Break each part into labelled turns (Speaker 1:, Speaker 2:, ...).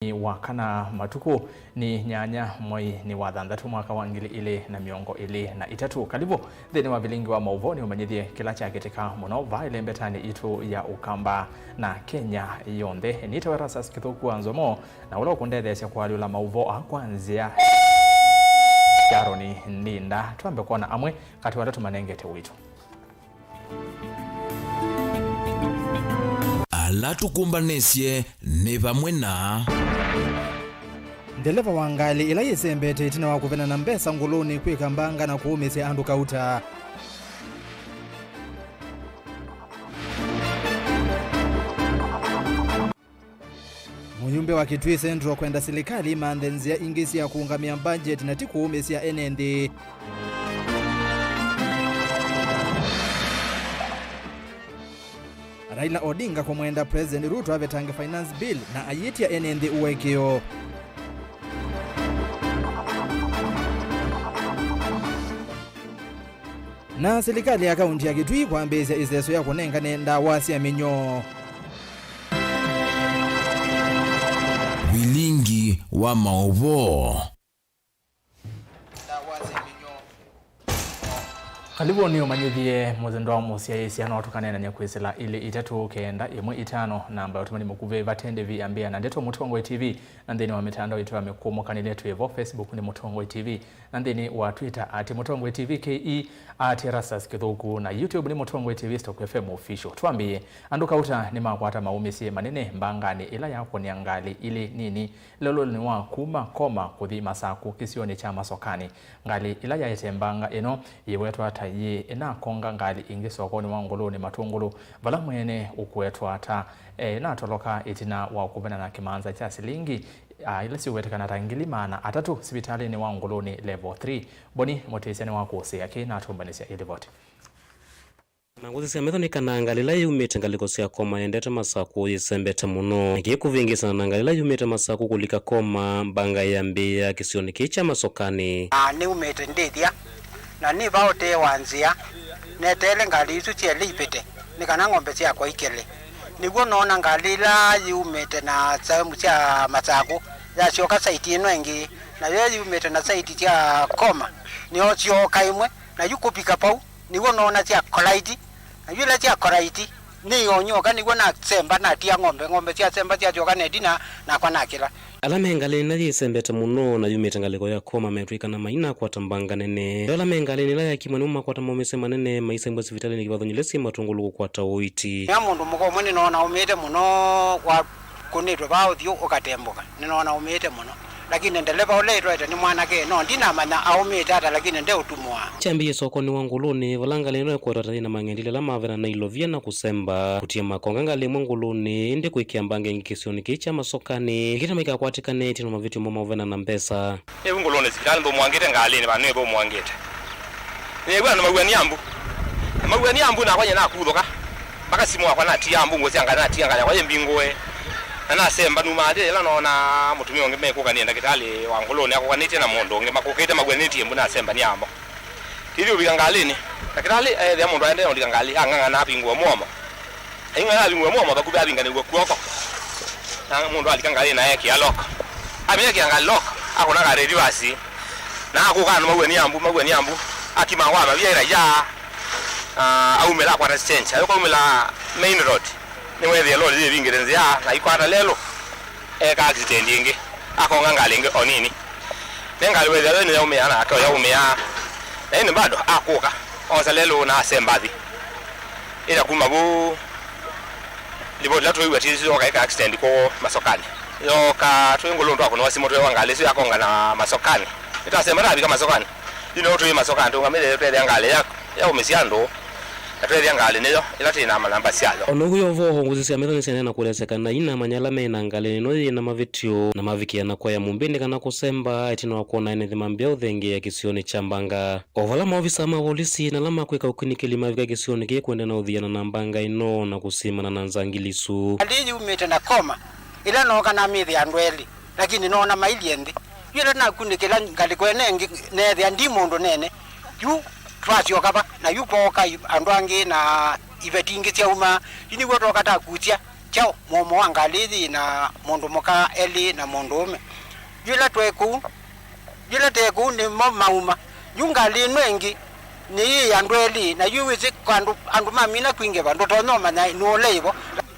Speaker 1: Wakana matuku ni nyanya moi ni wathandatu mwaka wa ngili ile na miongo ile na itatu karibu thini wa Vilingi wa Mauvoo ni umanyithie kila chagitika muno vaile mbetani itu ya Ukamba na Kenya yonthe nito ERASTUS kithuku wa NZOMO na ula ukundethesya kwaliula Mauvoo akwanzia Yaroni Ndinda tuambe kuona amwe kati watatu manengete witu
Speaker 2: ala tukumbanesye ni vamwe na
Speaker 3: ndeleva wangali ila yisembete itina wakuvena na mbesa nguluni kwika mbanga na kuumisya andu kauta. Muyumbe wa Kitui Central kwenda serikali mandenzia ingisi ya kuungamia budget na tikuumisya NND. Raila Odinga kwa mwenda President Ruto avetange finance bill na ayiti ya NND uwekeo. Na serikali ya kaunti ya Kitui kwa mbezi ya izeso ya kunenga nenda wasi ya minyo.
Speaker 2: Vilingi wa Mauvoo.
Speaker 1: Kalibu ni umanyithie muzendo wa musia yesi hano watukanena nyakuisila ili itatu kenda imwe itano na ambayo tumani mukuve vatende viambia na ndeto Mutongwe TV na ndeni wa mitandao ituwa mekumo kaniletu evo Facebook ni Mutongwe TV na ndeni wa Twitter ati Mutongwe TV KE ati ERASTUS kithuku na YouTube ni Mutongwe TV Stock FM official. Tuambie anduka uta ni makwata maumisi manene mbangani ila yako ni angali ili nini lolo ni wa kuma koma kuthi masaku kisioni cha masokani ngali ila ya itembanga eno yewetu ata ye ena konga ngali ingi sokoni wangulu ni matungulu vala mwene ukuwetu ata na toloka itina wa kubena na kimanza cha silingi ila siwetekana tangili maana atatu sibitali ni wangulu ni level 3 boni motesene wa kuose yake na tumbanisya ili vote
Speaker 4: Manguzi siya ni kanangalila yumite ngaliko siya koma yendete masaku yisembete muno. Nikikuvingisa na nangalila yumite masaku kulika koma mbanga yambia kisioni kicha masokani.
Speaker 5: Ni umite ndithia na ni vaote wanzia netele ngali isu chiele ipete nikana ng'ombe cia kwa ikele niguo nona ngalila yumite na sehemu cia masaku ya cionka saiti ino ingi na yo yumite na saiti cia koma nio cionka imwe na yukupika pau niguo nona cia kolaiti na yule cia kolaiti ni onyoka niguo na semba na tia ng'ombe cia semba cia cionka nedina na kwa nakila
Speaker 4: alame ngali na yisembete muno na yumite ngaliko ya koma metwika na maina kwa tambanga nene dola mengali nila ya kimani umma kwa tamomese manene maisembo sivitali ni kivathonyelesi matungulu kwa tawiti
Speaker 5: ya mundu muko mwini nona umite muno kwa kunitwe bao thio ukatemboka ninaona umite muno lakini ndeleva uleitwa ite ni mwanake no ndina mana aumite hata lakini nde utumwa
Speaker 4: chambiye sokoni wanguluni valanga leno kwa tatani na mangendile la mavena na ilovia na kusemba kutia makonga ngali mwanguluni indi kuikia mbange ngikisioni kicha masokani ikita maika kwatika neti na mavitu mwa mavena na mpesa
Speaker 6: nguluni sikali mbo mwangite ngali ni vanwe bo mwangite niwe na magwani ambu na kwanya na kuthoka mpaka simu akwa na tia ambu ngozi anga na tia anga kwa mbingoe na semba numade la nona mutumi wange meko nienda kitali wanguloni ako kanite na mondo nge makokete magweneti embu na semba ni ambo tili ubikangalini kitali ya mondo aende no dikangali anganga na bingwa momo inga na bingwa momo bakuba bingani gwa kuoko na mondo alikangali na yake alok amene kiangali lok ako na gare divasi na ako kana magweni ambu akimangwa mabiera ya au mela kwa exchange ayo kwa mela main road ni wewe lolo ile vingerenze ya na ikwata lelo ka accident ingi akonga ngalinge onini nengali wewe lelo ya umeana akawa ya umea na ine bado akuka onza lelo na sembathi ila kumabu libo latu iwe tizi ka accident ko masokani yo ka twengolo ndo akona wasimo twe wangali sio akonga na masokani itasema rabi kama masokani ino twe masokani ndo ngamele twe ngale ya umesiando atweli ngali niyo ila tina manamba sialo
Speaker 4: onuyo voho nguzisi amethoni sene na kulesekana ina manyala mena ngali no ina mavitio na mavikia na kwa ya mumbindi kana kusemba itino wakona ene thimambia uthengi ya kisioni chambanga ovala maofisa ma polisi na lama kweka ukunikili mavika kisioni ke kwenda na udhiana na mbanga ino na kusimana na nzangilisu
Speaker 5: aliji umete na koma ila no kana mithi andweli lakini no na mailiendi yule na kunikila ngali kwenengi ne thia ndi mundu nene yu twasio kapa na yupo ka andwange na ivetingi cia uma ini woto kata kutia chao momo wangalithi na mundu muka eli na mundu ume yula teku ni mauma yungali nwengi ni andweli na yuwizi andu mamina kwinge bandu tonoma na nuoleivo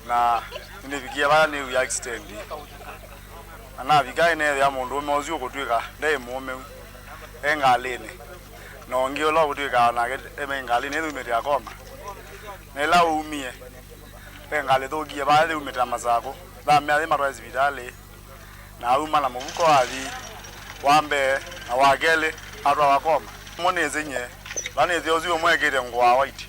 Speaker 7: na nivikia bana ni ya extend ana vikai ne ya mundu ume ozio kutwika ndai mume engalini no ngio lo kutwika na emengalini umete akoma nela umie engali thogie bale umeta mazako thamia thima twa hospitali na uma na mubuko athi wambe na wagele atwa wakoma moneze nye bana ethio zio mwekire ngwa white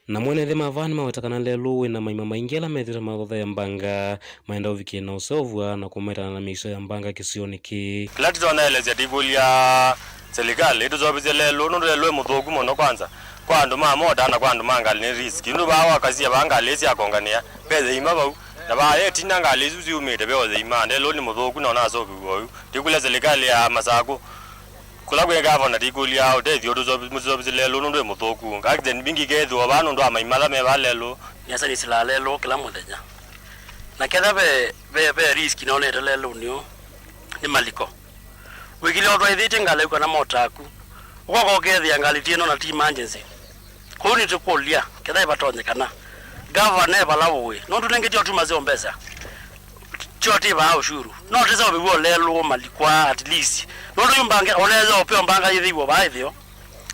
Speaker 4: na mwene mavani mawetakana lelo wina maima maingela methira mathotha ya mbanga maenda uvikie na usovwa na kumetana na miso ya mbanga kisioni ki
Speaker 6: lati tunaelezea divulia serikali ituzobize lelo ndo lelo muthogu muno kwanza kwa andu mamoda na kwa andu mangali ni riski ndu bawa kazi ya bangali esi akongania peze ima bau na ba yeti nangali zuzi umete beoze ima lelo ni muthogu na nazo biwo dikule serikali ya masako kula kwe governor dikulia odethio tuzobize lelo ndo muthogu ngakden bingi kethu abanu ndo amaimala me balelo
Speaker 8: yasa ni sila lelo kila muthenya na ketha be riski na onete lelo nio ni maliko wigile odwa ithite ngale kwa na motaku ukoko kethia ngali tieno na team emergency kuni tukolia ketha ibatonyekana governor balawe no tunengeti otumaze mbesa choti ba ushuru no teza obiwo lelo malikwa at least no yumbange oneza opyo mbanga yithiwo baithio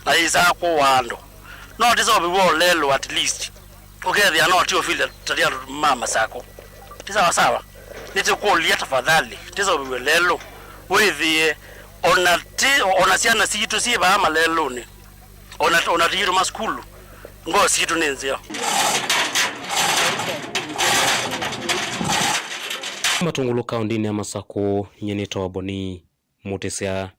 Speaker 8: na isa ko wando no teza obiwo lelo at least ukethia no tio feel tadia mama sako teza sawa nitukolia tafadhali teza obiwo lelo withie ona siana situ si ba malelo ni ona tiro maskulu ngo situ nenzio
Speaker 4: matungulu kaundini ya Masako nyenito wa Boni Mutesya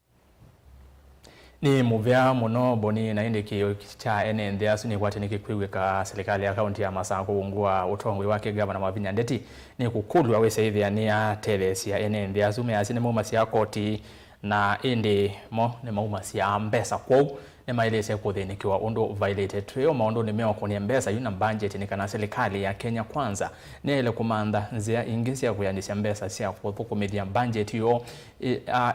Speaker 1: ni muvya muno Boni na indiki cha NND asuni kwate nikikwiweka serikali ya kaunti ya Masako ungua utongwe wake gavana Mavinya Ndeti ni kukulwa wese hivi ya teles ya NND asume asine mumasi ya koti na indi mo ni maumasi ya mbesa kwau ni mailese kuthinikiwa undu violated tuyo maundu ni meo kuni mbesa yuna budget ni kana serikali ya Kenya Kwanza ni ile kumanda nzia ingisi ya kuyandisha mbesa siya kuthukumithia budget yo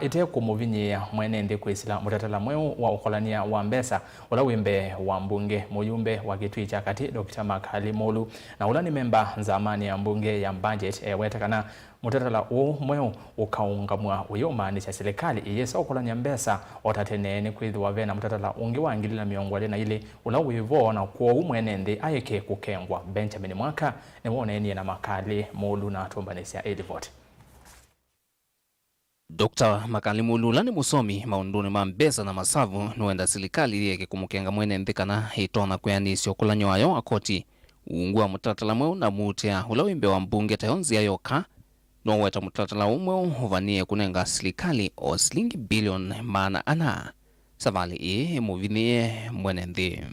Speaker 1: ite kumuvinyia mwenende kwisila mutatala mweu wa ukolania wa mbesa ula wimbe wa mbunge muyumbe wa Kitui cha Kati Dr. Makali Molu na ula ni memba zamani ya mbunge ya budget wetakana mutatala mweu ukaungamwa uyo maanisha serikali iyesa ukolania mbesa otatenene kwithiwa vena mutatala ungi wangilila miongwale na ile ula wivo na kwa umwenende ayeke kukengwa Benjamin Mwaka ni wonenie na Makali Molu na tumbanesia Edivot.
Speaker 9: Dr. Makali Molu lani musomi maunduni mambesa na masavu nuenda serikali yeke kumukenga mwenende kana hitona kweanisyo kulanyo ayo akoti uungua mutatala mweu na mutia ula wimbe wa mbunge tayonzi ayoka nweta mutatala umweu uvanie kunenga serikali o shilingi bilioni maana ana savali muvinie mwenende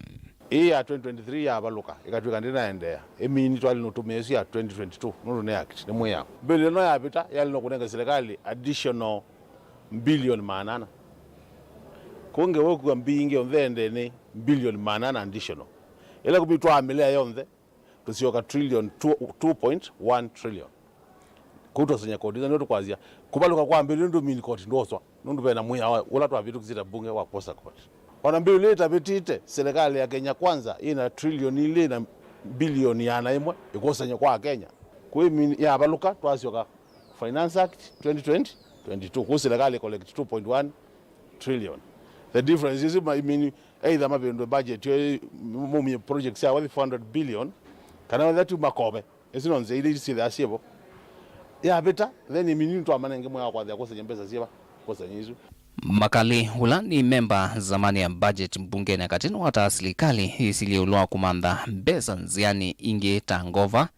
Speaker 10: ya 2023 ya baluka ikatwika ndinaendea emini twali notumesi ya 2022 nuru ne act nemwe ya bilioni ya pita yali no kunenga serikali additional bilioni maana kunge woku mbinge onvende ne bilioni maana additional ila kubitwa amelea yonde tusioka trillion 2.1 trillion kuto senya kodi ndio kwazia kubaluka kwa bilioni ndo mini kodi ndoswa nundu bena mwiya ula twa vitu kizita bunge wa posa kodi ona bilioni leta bitite serikali ya Kenya Kwanza ina trillion ile na bilioni yana imwe ikosanya kwa Kenya kwa mini ya baluka twasioka Finance Act 2020-22 ku serikali collect 2.1 trillion. The difference is I mean either mabendo budget mumi projects ya 400 billion kana that makobe esinonze ile isi the asibo ya beta then imini to amanenge mwa kwa ya kosanya pesa siba kosanya hizo.
Speaker 9: Makali hulani memba zamani ya budget mbunge na katino hata serikali isiliulwa kumanda mbesa nziani inge tangova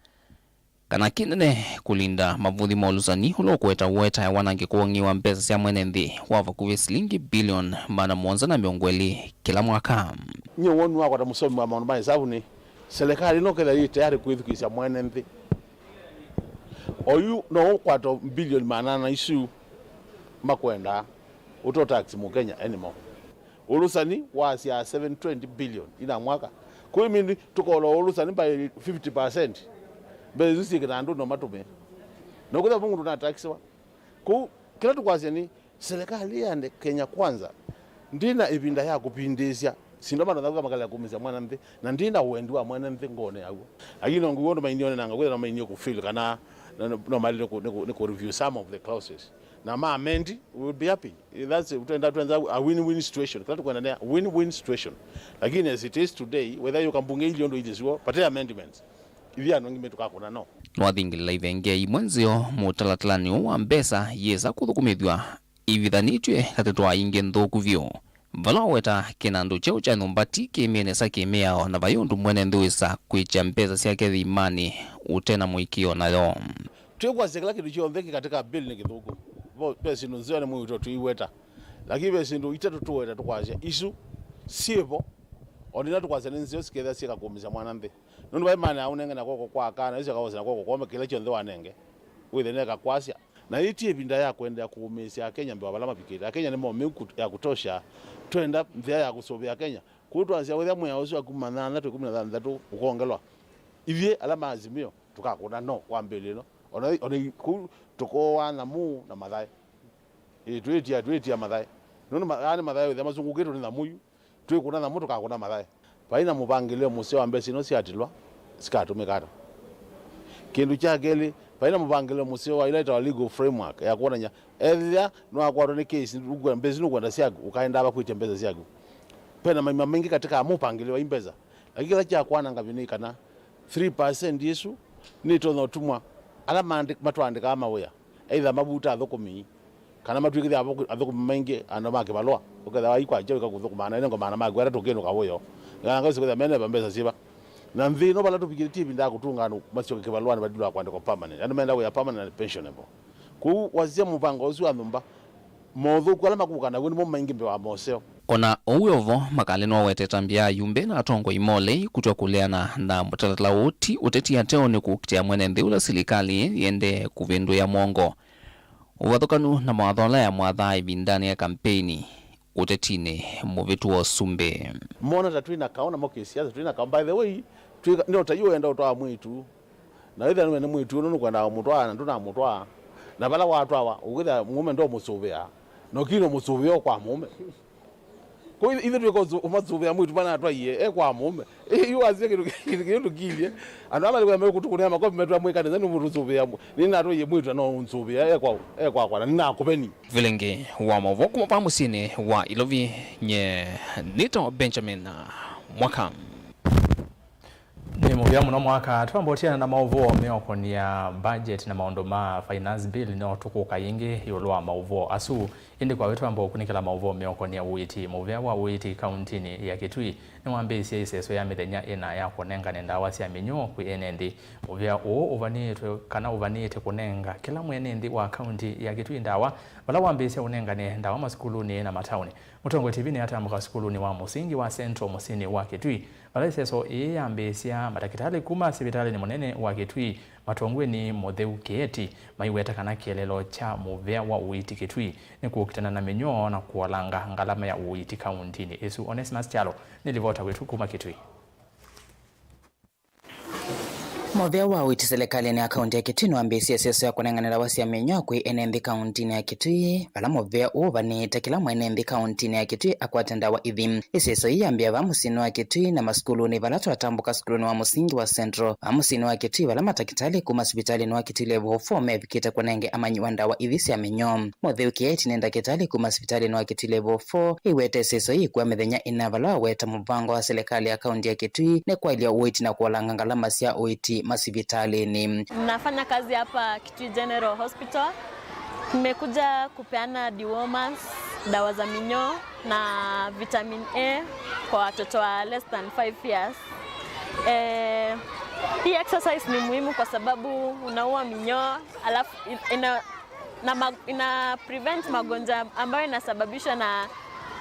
Speaker 9: kana kinene kulinda mavuthi molusani hulo kweta weta ya wanange kuongiwa mbesa sia mwenende wava kuwe shilingi bilioni mana mwonza na miongweli kila mwaka.
Speaker 10: Nye wonu wako ta musomi wa maunumani sabu ni serikali no kela tayari kuithukisha mwenende oyu no kwato bilioni manana isu makwenda uto tax mu Kenya anymore ulusani wasi ya 720 billion ina mwaka kwa mimi tukolo ulusani by 50% bezusi kinandu no matume no kutha mungu tunataxiwa ku kila tukwaze ni serikali ya Kenya Kwanza ndina ibinda ya kupindisya sindo bana ndavuga makala ya kumiza mwana mbe na ndina uendi wa mwana mbe ngone yago akino nguondo maindione nanga kwela maindio ku feel kana no mali ko review some of the clauses na ma amend we will be happy. That's utenda tuanza a win-win situation kila tukwenda na win-win situation, lakini as it is today whether you kambunge ili ndo ijisiwa pate amendments ivya no ngime tukakona no
Speaker 9: Nwathingilila ivenge imwenzio mutalatalani wa mbesa yesa kuthukumithwa ivithanitwe katetwa inge nthuku vyo vala weta kinandu cheu cha numbati kimene sa kimeao na vayundu mwene nthuisa kwicha mbesa syake thimani utena mwikio nayo
Speaker 10: tukwa zekala kitu chiontheki katika bill ni kithuku bo pesa nuzio ni mwito tuiweta lakini pesa ndo itatu tuweta tukwasha isu siebo onina tukwasha nzio siketha sika kumiza mwana mbe nundu bai mana aunenge na koko kwa kana isa kawoza na koko kwa kila chonde wanenge witheneka kwasya na itie binda ya kwenda kuumisia Kenya mbe wabala mapikira Kenya ni momiku ya kutosha twenda mvya ya kusobia Kenya kutwanzia wetha mwe auzo akumanana 13 ukongelwa ivye alama azimio tukakona no kwa mbele no ona tukoa na mu na madai twetia madai nundu yani madai wetha mazungu ketu ni na muyu twekuna na mutu kakona madai paina mupangilio museo ambe sino siatilwa sikatumikata kindu chakeli paina mupangilio museo wa ile legal framework ya kuonanya ethia no akwaro ni case ugwa mbezi no kwenda siagu ukaenda aba kuitia mbeza siagu pena mama mengi katika mupangilio wa imbeza lakini la cha kwana ngabini kana 3% yesu ni tono tumwa ala matwandika amawea either mabuta athukumi kana matwikithia athukumi maingi ana make balwa ukatha waikwa je ukakuthukumana nengo mana magwera tukeno kawoyo nganga sikutha mene bambeza siba na mvino bala tupikiri tibi nda kutungano masyoke kibalwani badilwa kwandika permanent ano menda we permanent pensionable ku wazia mupango usu anumba mothu kwala makukana kuni mo maingi mbe wa moseo
Speaker 9: ona ouyovo makale no weteta mbia yumbe na atongo imole kutwa kuleana na mutalatala uti utetia teo ni kukitia mwene ntheula silikali yende kuvindu ya mwongo uvathukanu na mawathola ya mwathaa ibindani ya kampeni utetine muvitu wa sumbe
Speaker 10: mona tatwina kaona moke siasa twina ka by the way twika ndio tayo enda utoa mwitu na wetha ni mwitu no kwenda mutwana nduna mutwa na bala watu awa ukitha mume ndo musuvia no kino musuvio kwa mume ko ithe twiko umasuvia mwitu bana atwa ye kwa mume iyo azie kitu kilie anama likuwa mwe kutukunema kwa metwa mwikane zani murusuvia nina atwa ye mwitu no unsuvia kwa nina kupeni
Speaker 9: Vilingi wa Mauvoo kumapa musini wa Ilovi nye Nito Benjamin mwaka
Speaker 1: ni muvya muno mwaka twambotiana na Mauvoo meokonia budget na maondo ma finance bill no tukuka yingi yolwa Mauvoo asu indi kwa wetu ambao kunikala Mauvoo meokonia uiti muvya wa uiti countini ya Kitui ni mwambisi iseso ya mithenya ina ya kunenga nenda wasi ya minyo ku NND muvya uvanite kunenga kila mwenendi wa county ya Kitui ndawa wala wambisi unenga ne ndawa maskuluni na matauni Mutongo TV ni hata mka skuluni wa musingi wa Central musini wa Kitui wala iseso yambisia matakitali kuma sibitali ni munene wa Kitui matongwe ni Mauvoo kieti maiweta kana kielelo cha muvya wa uiti Kitui ni kukitana na minyo na kuwalanga ngalama ya uiti countini esu Onesimus Chalo nilivota wetu kuma Kitui
Speaker 11: Mauvoo wa uiti serikali ni akaunti ya Kitui wambisi seso ya kunenganira wasi ya minyo kwi NND countini ya Kitui bala Mauvoo uvanite kila mwenenthi countini ya Kitui akwatenda wa ithi iseso yambia va musini wa Kitui na maskuluni bala twatambuka skuluni wa musingi wa Central musini wa Kitui bala matakitali kuma sibitali ni wa Kitui level 4 mevikite kunenge amanyiwa ndawa ithi cia minyo Mauvoo kieti nenda kitali kuma sibitali ni wa Kitui level 4 iwete seso kwa mithenya ina bala weta mupango wa serikali ya kaunti ya Kitui ne kwa ilia uiti na kuwalanga ngalama cia uiti masivitalini.
Speaker 12: Nafanya kazi hapa Kitui General Hospital. Nimekuja kupeana dewormers, dawa za minyoo na vitamin A kwa watoto wa less than 5 years. Hii exercise ni muhimu kwa sababu unaua minyoo alafu ina prevent magonjwa ambayo inasababishwa na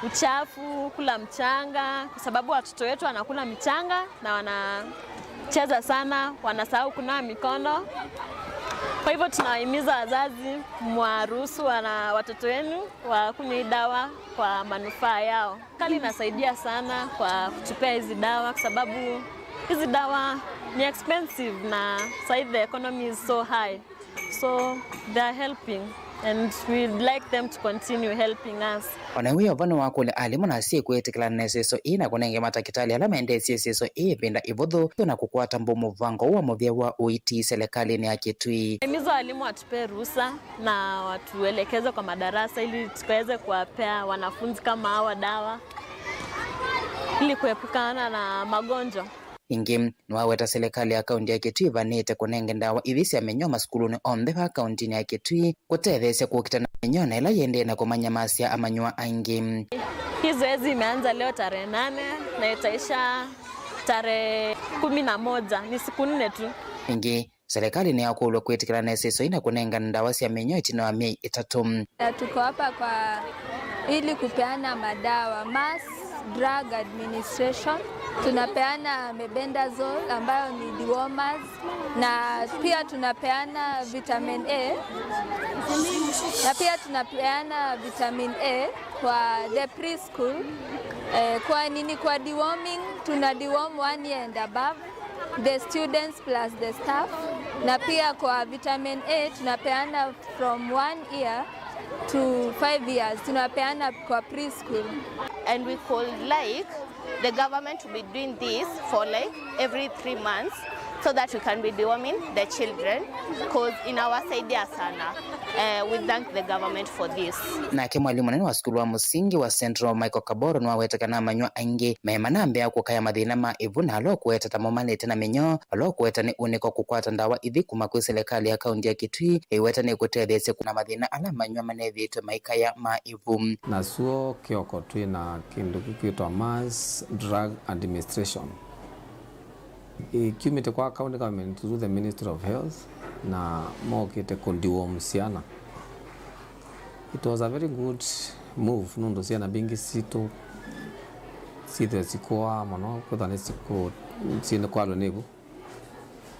Speaker 12: uchafu, kula mchanga, kwa sababu watoto wetu wanakula mchanga na wanacheza sana, wanasahau kunawa mikono. Kwa hivyo tunawahimiza wazazi mwaruhusu watoto wenu wakunywe dawa kwa manufaa yao. Serikali inasaidia sana kwa kutupea hizi dawa kwa sababu hizi dawa ni expensive na side the economy is so high. So they are helping and we'd like them to continue helping us.
Speaker 11: Onewe ovano wakule alimu na siye kuetikila neseso ina kunenge matakitali alama ende seso pinda ibodho na kukwata mbomu vango wa movia wa uiti serikali ni Kitui.
Speaker 12: Mizo walimu watupe ruhusa na watuelekeze kwa madarasa ili tukaweze kuwapea wanafunzi kama hawa dawa ili kuepukana na magonjwa.
Speaker 11: Ingi nwaweta serikali ya kaunti ya Kitui vanete kunenge ndawa ivisi ya menyo maskuluni ombe pa kaunti ya Kitui kutethesya kukitana menyo na ila yende na kumanyamasia amanywa aingi.
Speaker 12: Hii zoezi imeanza leo tarehe 8 na itaisha tarehe 11, ni siku 4 tu.
Speaker 11: Ingi serikali ni yakulwa kwetikila neseso ina kunenga ndawa sia menyo itino wa miei 3.
Speaker 13: Tuko hapa kwa ili kupeana madawa mass drug administration. Tunapeana mebendazole ambayo ni dewormers na pia tunapeana vitamin A na pia tunapeana vitamin A kwa the preschool. Kwa nini? Kwa deworming tuna deworm 1 year and above the students plus the staff, na pia kwa vitamin A tunapeana from 1 year to 5 years tunapeana kwa preschool.
Speaker 14: And we could like the government to be doing this for like every 3 months so that we can be deworming the children, because in our side ya sana we thank the government for this.
Speaker 11: Na ke mwalimu nene wa skulu wa musingi wa Central Michael Kaboro nwa wetakana manywa aingi mehemana ambea kukaya mathina ma ivuna alo kuweta tamomanete na menyo alo kuweta ni uniko kukwata ndawa ithi kuma kwi serikali ya kaunti ya Kitui iweta ni kutethesya kuna mathina ala manywa manethitwe maikaya ma ivu.
Speaker 15: Na suo kioko twina kindu kikitwa mass drug administration ikiumite kwa county government through the Ministry of Health na mokite kundiworm ciana. It was a very good move nundu ciana bingi situ sithe sikoa mono kuthane siko sine kwalo nebu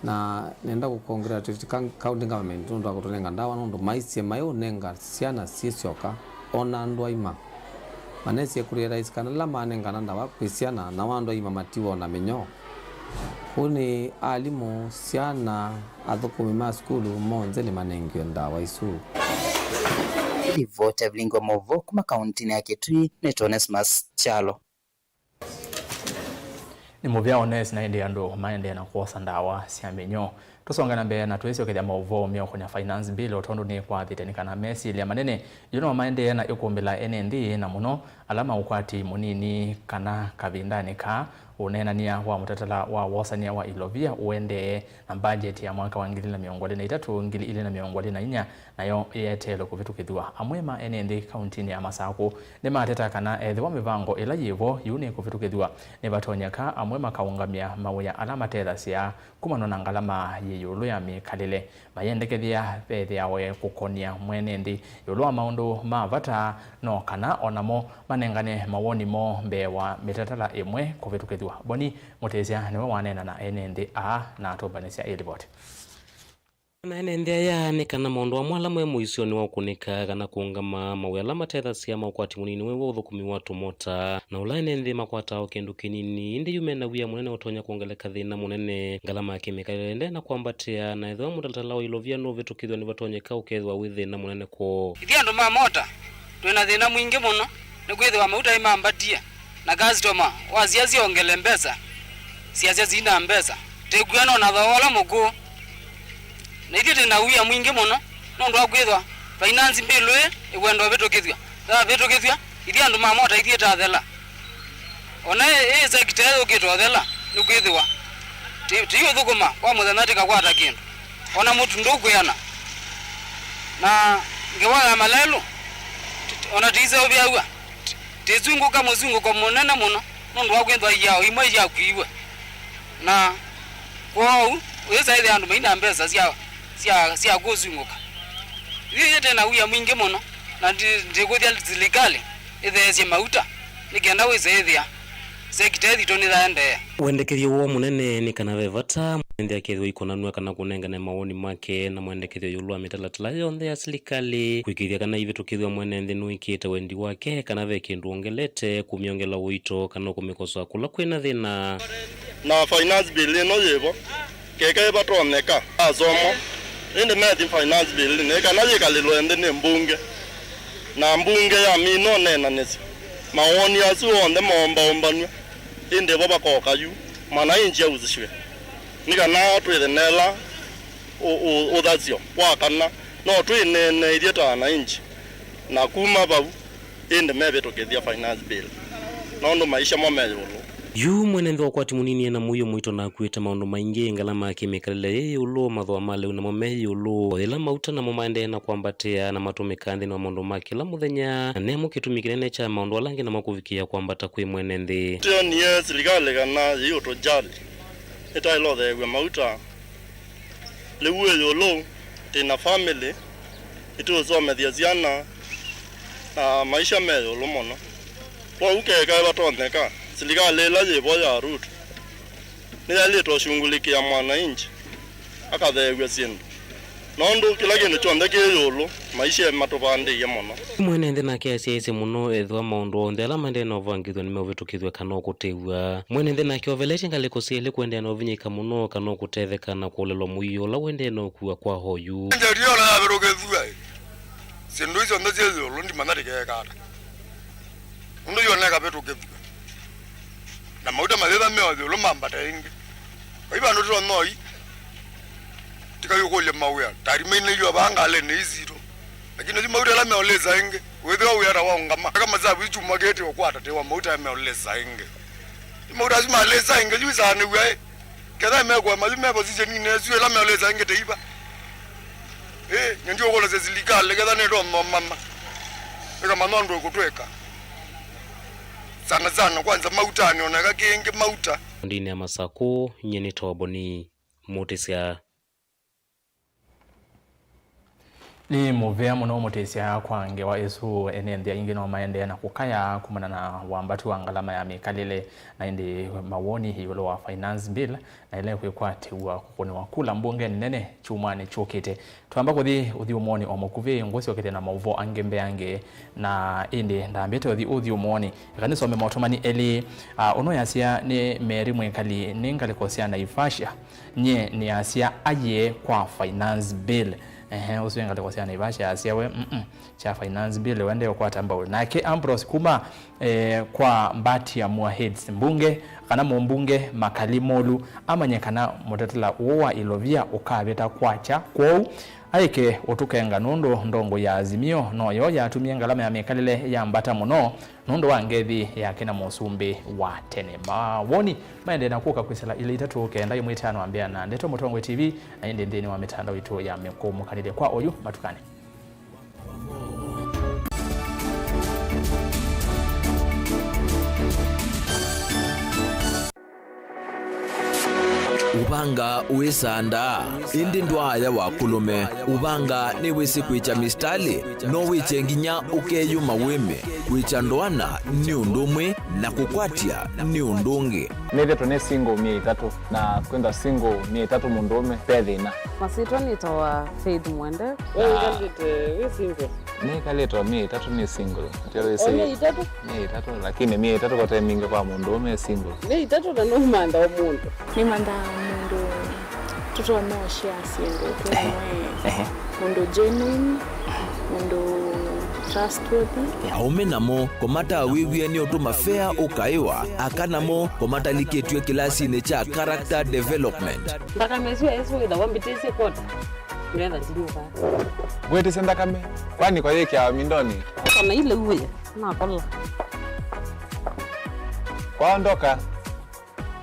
Speaker 15: na nenda ku-congratulate county government nundu akutunenga ndawa nundu maisie mayo nenga ciana cicoka ona ndwa ima manesie kurira isikana la manenga ndawa kwisiana na wandu ima matiwa na menyo. Huni alimu ciana athukumi ma skulu monze ni manengio ndawa isu.
Speaker 11: Vote Vilingi Mauvoo kuma kaunti ya Kitui Onesmus Chalo.
Speaker 1: Ni muvya Ones na ende andu maende na kuosa ndawa cia menyo. Tusongana mbere na twesio kethia Mauvoo mio kunya finance bill otondu ni kwa thitenikana mesi ile manene yuno maende na ikumbila NND na muno alama ukwati munini kana kavindani ka unenania wa mutatala wa wasania wa ilovia uende na budget ya mwaka wa 2023 nayo yetelo kuvitukithwa amwema NND county ni amasako ni mateta kana ethiwa mivango ila yivo yuni kuvitukithwa ni batonyeka amwema kaungamia mawuya alama tetha cia kumano na ngalama yeyulu ya mikalile mayendekethia pethiawe kukonia mwenendi yulwa maundu mavata no kana onamo manengane mawoni mo mbewa mitatala imwe kuvitukithwa. Boni Mutezia niwe wanena na NND na atobanesia report.
Speaker 4: Na NND ni kana maundu wa mwala mwe muisio ni wakunika kana kuungama mawela matetha cia maukwati munini we uthukumi wa tumota na ula NND makwata kindu kinini indi yumena wia munene utonya kuongeleka thina munene ngalama ya kemikali na kwambatia na ethwa mutatala wa ilovia no vitukithwa ni batonyeka ukethwa withina munene ko
Speaker 8: ithiandu ma mota twina thina mwingi muno ni kwithwa mauta imambatia na gazi toma waziazi ongele mbesa siazi zina mbesa tegwana na thawala mugo na ithite na uya mwingi muno nondu akwithwa finance bill igwendo bitukithwa ithiandu ma mota ithieta thela ona sector ukitwa thela nukwithwa tiyo thukuma kwa muthanatika kwata kindu ona mutu ndukuyana na ngewala malelo ona tize obiawa tezunguka muzunguko munene muno nondu wakwendwa yao imwe ya kuiwe na kwao weza ile andu maina mbesa sia kuzunguka ile tena uya mwingi muno na ndikuthia serikali ithecie mauta nikenda weza ithia
Speaker 16: sekiteri tonirande
Speaker 4: wendekerio wo munene ni kana vevata mwende akethwo ikonanwa kana kunengana mawoni make na mwendekerio yulu amitalatala yonthe ya serikali kwikithia kana ivitukithwa mwene nthi nuikite wendi wake kana ve kindu ongelete kumiongela wito kana kumikosa kula kwina thina
Speaker 17: na finance bill no yevo keke batoneka azomo inde methi finance bill ne kana yikalilo ende ne mbunge na mbunge ya mino nena nesi mawoni asu onde mombanwe inde baba koka yu mana inji uzishwe nika na twethe nela uthazio wakana no twine idieta na inji na kuma bau inde mebe tokethia finance bill no ndo maisha momeyo
Speaker 4: yu mwene ndo kwati munini na muyo mwito na kuita maundu maingi ngalama kimikalele yulo mathwa male una momeyo yulo ila mauta na momaende na kwambatia na matumikandi na maundu makila muthenya na nemo kitumikirene cha maundu alangi na makuvikia kwambata kwi mwene nthi
Speaker 17: tio nie serikali kana yuto jali ita ilo the mauta lewe yulo tina family itu so mediaziana na maisha meyo lumono kwa ukeka batoneka serikali la yevo ya root ni alito shungulikia mwananchi akathegwe sindu nondo kila kindu chonde kiyulu maisha matubande yamono
Speaker 4: mwene nthi nake asiaise muno ethwa maundu onthe ala mande no vangithwa ni mevitukithwe kana okutewa mwene nthi nake ovelete ngaliko siele kwendea no vinyika muno kana okutetheka na kulelo muiyo la wende no kuwa kwa hoyu
Speaker 18: ndio la virukethwa sindu izo ndo ziyulu ndi manatike kata ndo yoneka petukethwa na mauta madhedha mewa lo mambata ingi iba ndo twa noi tikayokole mawya tari mene yo bangale ne iziro lakini mauta la mewa leza ingi wedha uyara waungama kama zabu ichuma gete okwata te wa mauta mewa leza ingi mauta zima leza ingi yuza ne we kada megwa mazimebo zije ni ne zuwe la mewa leza ingi te iba ndio kola zezilikale kada ne ro mama kama nondo kutweka sana kwanza mauta anaona kenge mauta
Speaker 4: ndini ya Masako nyeni toboni mutisia
Speaker 1: ni muvea muno mutisia kwange wa esu enendia ingino maende na kukaya kumana na wambatu wangalama ya mikalile na indi mawoni hiyo wa finance bill na ile kwekwati wa kukoni wakula mbunge nene chumani chokete tuamba kuthi umoni omokuve ngosi wakete na Mauvoo angembe ange na indi ndambete uthi umoni kanisa ome mautomani eli ono yasia ni meri mwekali ningali kosia na ifasha nye ni yasia aye kwa finance bill usiwe ngale kwa siana ibasha asiawe cha finance bill wende kwa tambao nake Ambrose Kuma kwa mbati ya mua heads mbunge kana mbunge makalimolu amanye kana motetela uwa ilovia ukabeta kwacha kwou aike otukenga nondo ndongo ya azimio no yo ya tumia ngalama ya mekalile ya mbata muno nondo wangethi ya kina musumbe wa tene mawoni maende na kuka kwisela ile itatu kenda yimwe tano ambia na ndeto Mutongwe TV na inde ndeni wa mitandao itu ya mekomo kanile kwa oyu matukane
Speaker 2: ubanga uisanda indi ndwaya wakulume ubanga ni wisi kwicha mistali no wichenginya ukeyuma wime kwicha ndwana ni undumwe na kukwatia ni undungi
Speaker 19: nithe tune single 3 na kwenda single 3 mundume pethina
Speaker 20: masitwa nitawa Faith Mwende
Speaker 19: wewe ngalite single ni kaleta 3 ni single tele
Speaker 20: say ni 3
Speaker 19: lakini 3 kwa timing kwa mundume single
Speaker 20: ni 3 na no manda omuntu
Speaker 21: ni manda mundu tuto wa share single mundu genuine mundu trustworthy
Speaker 2: aume namo komata wiwie ni otuma fair ukaiwa akanamo komata liketwe kilasi ne cha character development
Speaker 20: ndaka mezwe ezo ida wambitese kota nenda ndiuka
Speaker 19: gwete senda kame kwani kwa yeke ya mindoni
Speaker 20: kama ile uwe na kola
Speaker 19: kwaondoka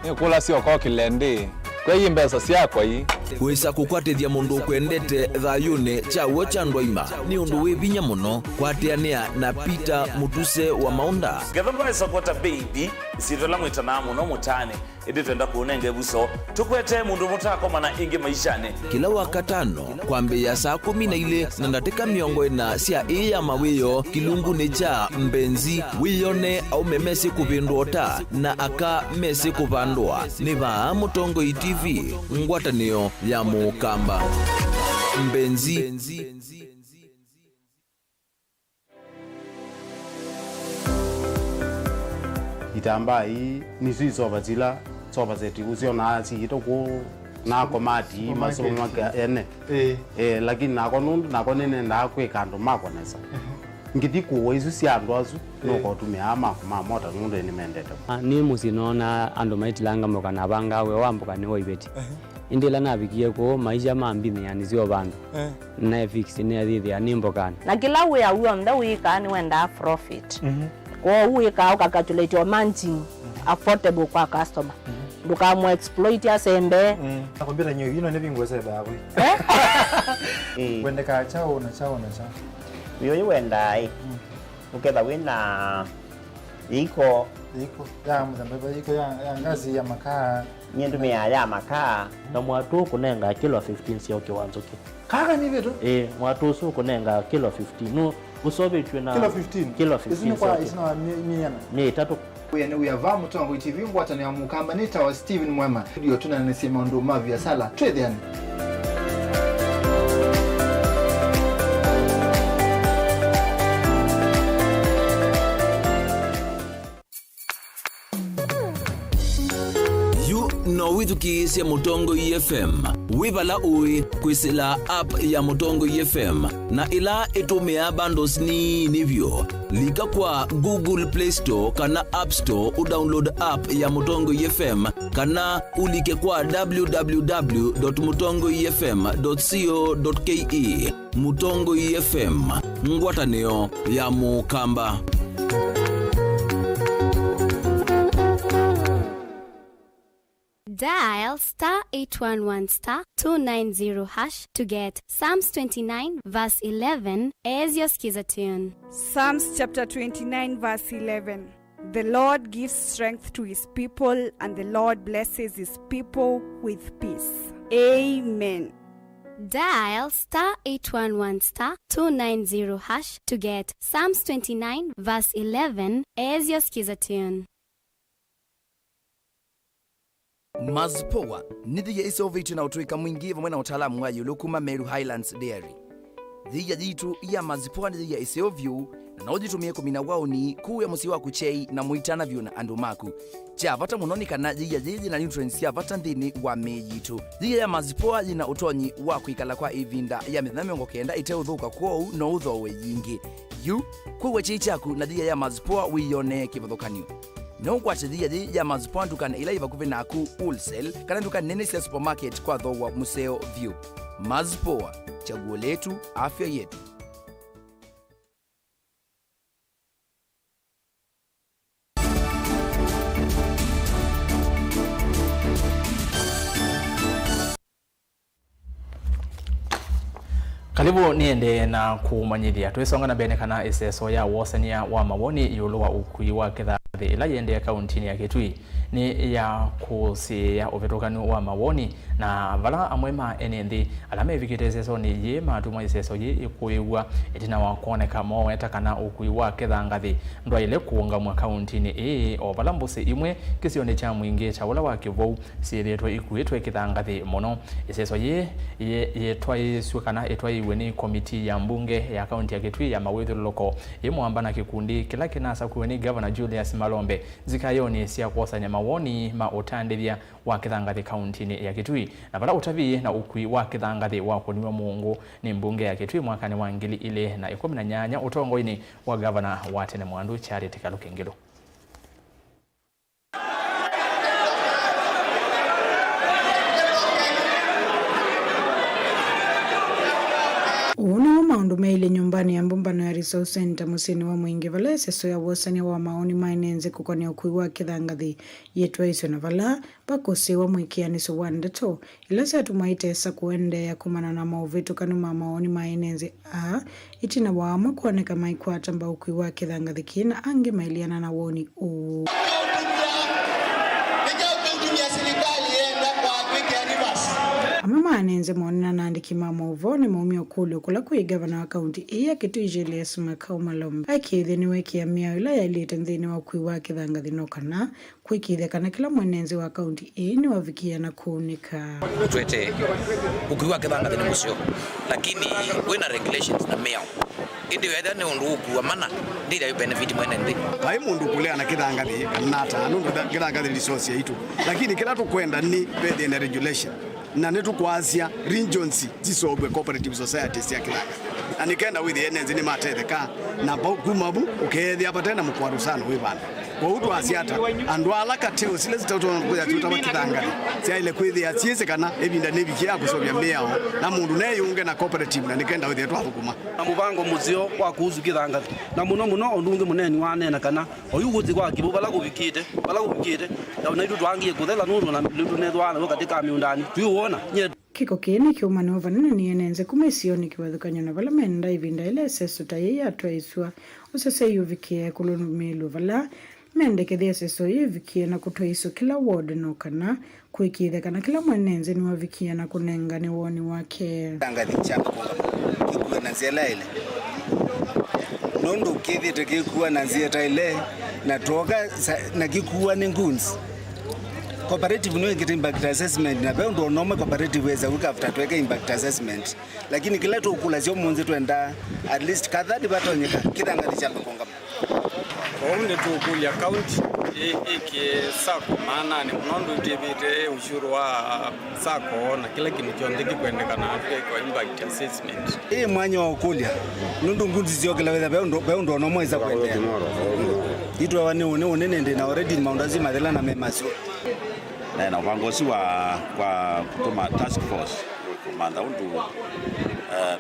Speaker 19: ni kula sio kwa kilende kwa hii mbesa siakwa hii
Speaker 2: kwisa kukwatithia mundu kwendete thayune chawo cha ndwaima ni undu wivinya muno kwatiania na Peter Mutuse wa Maunda
Speaker 22: Given by supporter baby
Speaker 16: isitola mwitana muno mutane indi twenda kuunenge buso tukwete mundu mutako mana ingi maishane
Speaker 2: kila wakatano kwambia saa 12 na ndatika miongo ina cia iya mawiyo kilunguni cha mbenzi wiyone au memesi kupindota na aka mesi kupandwa ni ba Mutongoi TV ngwatanio ya Mukamba mbenzi.
Speaker 10: Itamba hii ni sisi soba zetu usio na sito ku na komati masomo maka ene lakini nako nundu nako nene ndakwe kando mako nesa ngiti ku isu si andu azu no ko tumeama kuma mota nundu ni mendete
Speaker 22: ni musinona ando maitilanga moka na banga we wambuka ni oibeti indila nabikie ko maisha mambini yani zio bandu na fix ni adidi animbokana
Speaker 23: na kila we awu mda we kan wenda profit ko we ka calculate your managing affordable kwa customer duka mo exploit ya sembe
Speaker 24: nakwambia nyo yino ne bingwese bawe wenda ka chao na
Speaker 25: Wiyo wenda uketha wina iko
Speaker 24: ya mzambeba iko ya ngazi ya makaa
Speaker 25: nyendu ya makaa
Speaker 26: na mwatu kunenga kilo 15 sio kiwanzo ki
Speaker 24: kaka ni vitu
Speaker 26: mwatu su kunenga kilo 15 no usobe chwe kilo 15
Speaker 24: isini kwa isina
Speaker 26: ni tatu
Speaker 3: Uyane uyava Mutongoi TV ngwatani ya Mukamba nita wa Steven Mwema ndio tunanesema ndo mavi ya sala twethiani
Speaker 2: no withukiisya Mutongoi FM wibala ui kwisila app ya Mutongoi FM na ila itumia bundles ni nivyo lika kwa Google Play Store kana App Store udownload app ya Mutongoi FM kana ulike kwa www.mutongoifm.co.ke Mutongoi FM ngwatanio ya Mukamba.
Speaker 27: Dial *811*290# to get Psalms 29 verse 11 as your skiza tune.
Speaker 28: Psalms chapter 29 verse 11. The Lord gives strength to his people, and the Lord blesses his people with peace. Amen.
Speaker 27: Dial *811*290# to get Psalms 29 verse 11 as your skiza tune.
Speaker 29: Mazpoa nithiye isoviti na utuika mwingi vamwe na utaalamu wa yulukuma Meru Highlands Dairy. Thiya jitu ya mazpoa nithiya isovyu na ujitumie kumina wauni kuu ya musi wa kuchei na muitana vyu na andu maku. Cha vata munoni kana thiya jiji na nutrients ya vata nthini wa mejitu. Thiya ya mazpoa jina utonyi wa kuikala kwa ivinda ya mithana kenda ite uthuka kwou no uthowe yingi. Yu kuwa chei chaku na thiya ya mazpoa wiyone kivothokanio. No kwachithia ya mazpoa ndukana ila ivakuve naku wholesale kana ndukana nene cia supermarket kwa thowa museo view. Mazpoa, chaguo letu, afya yetu.
Speaker 1: Karibu niende na kumanyithia twisonga na bene kana iseso ya wosania wa mawoni yulu wa ukui wa kithathi ila yende akaunti ya Kitui ni ya kusia uvetukanu wa mawoni na vala amwema NND alama ivikite iseso ni ye matuma iseso ye ikuiwa itina wa kuoneka moweta kana ukui wa kithangathi ndwa ile kuunga mu akaunti ni ovala mbusi imwe kisione cha mwingi cha wala wa Kivou siretwe ikuitwe kithangathi muno iseso ye twaiswe kana etwaiwe ni komiti ya mbunge ya akaunti ya Kitui ya Mawethu loko yemwamba na kikundi kila kinasa kuweni Governor Julius Malombe zikayoni sia kuosanya mawoni ma utandithia wa kithangathi kaunti ya Kitui na vala utavi na ukui wa kithangathi wa kuniwa Mungu ni mbunge ya Kitui mwakani wa 2018 utongoini wa Governor wa tene Mwandu Charity Kalukengelo.
Speaker 30: Uno maundu meile nyumbani ya mbumbano ya Resource Center musini wa mwingi vala seso ya wosania wa maoni mainenze kukwania ukui wa kithangathi yetwa iso na vala pakose wa mwikianiso wa ndato ila sa tumaitesa kuende ya kumana na mauvitu kanuma maoni mainenze itina wa ama kuoneka maikwata mba ukui wa kithangathi kina ange mailiana na woni amama anenze mwana nandiki Mauvoo ni maumio kulu kula kui gavana wa kaunti iya Kitui Julius Makau Malombe akithi ni weki ya miao ila ya ilite nthini wa kui wa kithanga thinokana kuikithia kana kila mwenenzi wa kaunti ni wavikia na kuunika
Speaker 5: twete ukui wa kithanga thini musio lakini wina regulations na miao indi wetha ni undu ukuwa mana ndira yu benefit mwene ndi
Speaker 6: kai mundu kulea na kithanga thi kanata nundu kithanga thi resource yitu lakini kila tukwenda ni bethe na regulation na netu kwasia regions zisobwe cooperative societies ya kithanga na nikenda with the NZOMO ni matetheka na kumabu ukethia patena mukwaru sana we bana kwa utu asiata andu ala kateo sile zitauto ya tuta kithanga sia ile kwithia ciese kana ebinda nebikia kusobya miao na mundu ne yunge na cooperative na nikenda with yetu athukuma
Speaker 7: mubango muzio kwa kuzu kithanga na muno ondunge muneni wanena kana oyuguthi kwa kibu bala kubikite na itu twangie kuthela nundu na lindu ne thwana katika miundani tuiona
Speaker 30: kiko kini kiumani ovanene ni enenze kumesioni kiwathukanyo na vala menda ivinda ile sesu taye atwaiswa usese yuvikie kulunumelu vala mendekethia seso yuvikie na kutwaiso kila ward no kana kuikithe kana kila mwenenze ni wavikia na kunenga ni woni wake
Speaker 8: tangathi chapa kikuwa na ziela ile nondo kithi tekikuwa na zieta ile na toka na kikuwa ni ngunzi cooperative no get impact assessment na bado ndo noma cooperative weza wika after tweke impact assessment lakini kila tu kula sio munzi twenda at least kadhadi batonyeka kithanga cha konga
Speaker 9: omne tu kulia county iki sako maana ni mnondo tibite ushuru wa sako na kila kintu chondiki kwendekana kwa impact assessment
Speaker 8: mwanya wa kulia nundu ngunzi sio kila weza bado ndo noma weza kwendea itu wane nende na already maundazi madela na memasio
Speaker 11: na uongozi wa kwa kutuma task force kumanda undu